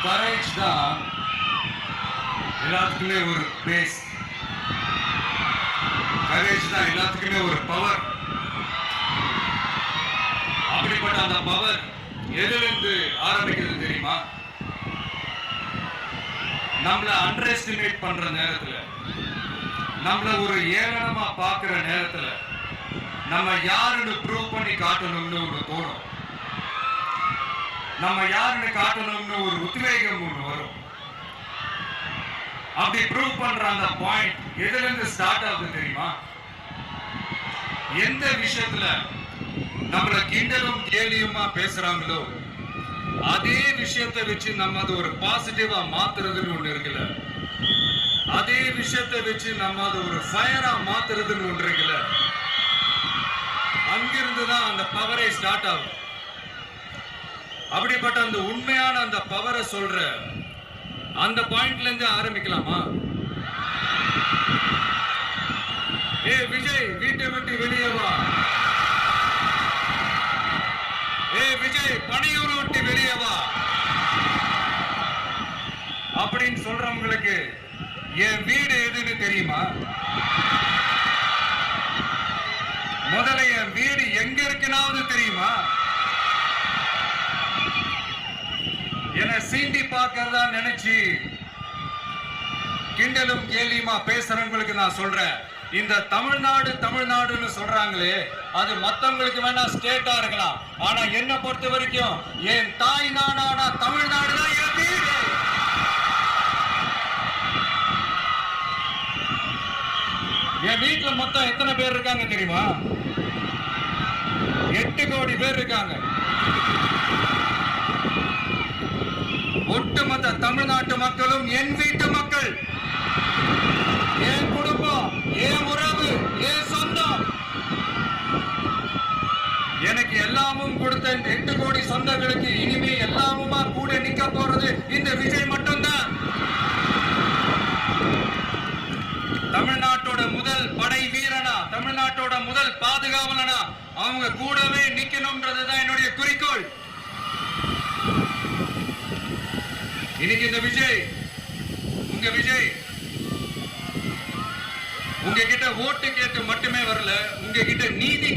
Courage தான் எல்லாத்துக்குமே ஒரு பேஸ். கரேஜ் தான் எல்லாத்துக்குமே ஒரு பவர். அப்படிப்பட்ட அந்த பவர் எதிலிருந்து ஆரம்பிக்கிறது தெரியுமா? நம்மள அண்டர் எஸ்டிமேட் பண்ற நேரத்துல, நம்மள ஒரு ஏளனமா பார்க்கிற நேரத்துல, நம்ம யாருன்னு ப்ரூவ் பண்ணி காட்டணும்னு ஒண்ணு தோணும். நம்ம யாருன்னு காட்டணும்னு ஒரு உத்வேகம் ஒண்ணு வரும். அப்படி ப்ரூவ் பண்ற அந்த பாயிண்ட் எதுல இருந்து ஸ்டார்ட் ஆகுது தெரியுமா? எந்த விஷயத்துல நம்மள கிண்டலும் கேலியுமா பேசுறாங்களோ அதே விஷயத்தை வச்சு நம்ம அது ஒரு பாசிட்டிவா மாத்துறதுன்னு ஒண்ணு இருக்குல்ல, அதே விஷயத்தை வச்சு நம்ம அது ஒரு ஃபயரா மாத்துறதுன்னு ஒன்று இருக்குல்ல, அங்கிருந்துதான் அந்த பவரே ஸ்டார்ட் ஆகும். அப்படிப்பட்ட அந்த உண்மையான அந்த பவரை சொல்ற அந்த பாயிண்ட்ல இருந்து ஆரம்பிக்கலாமா? ஏ விஜய், வீட்டை விட்டு வெளியே வா. ஏ விஜய், பணியூர் விட்டு வெளியே வா அப்படின்னு சொல்றவங்களுக்கு என் வீடு எதுன்னு தெரியுமா? முதல்ல என் வீடு எங்க இருக்குனாவது தெரியுமா? என சீண்டி பார்க்கறதா நினைச்சு கிண்டலும் கேலியுமா பேசுறவங்களுக்கு நான் சொல்றேன், இந்த தமிழ்நாடு தமிழ்நாடுன்னு சொல்றாங்களே அது மத்தவங்களுக்கு வேணா ஸ்டேட்டா இருக்கலாம், ஆனா என்ன பொறுத்த வரைக்கும் என் தாய் நாடான தமிழ்நாடு தான் என் வீடு. என் வீட்டுல மொத்தம் எத்தனை பேர் இருக்காங்க தெரியுமா? 8 கோடி பேர் இருக்காங்க. ஒட்டுமொத்த தமிழ்நாட்டு மக்களும் என் வீட்டு மக்கள், என் குடும்பம், என் உறவு, என் சொந்தம். எனக்கு எல்லாமும் கொடுத்த இந்த 8 கோடி சொந்தங்களுக்கு இனிமே எல்லாமுமா கூட நிக்க போறது இந்த விஜய் மட்டும்தான். தமிழ்நாட்டோட முதல் படை வீரனா, தமிழ்நாட்டோட முதல் பாதுகாவலனா அவங்க கூடவே நிக்கணும்ன்றதுதான் என்னுடைய குறிக்கோள். இன்னைக்கு இந்த விஜய், உங்க விஜய் உங்ககிட்ட ஓட்டு கேட்டு மட்டுமே வரல, உங்ககிட்ட நீதி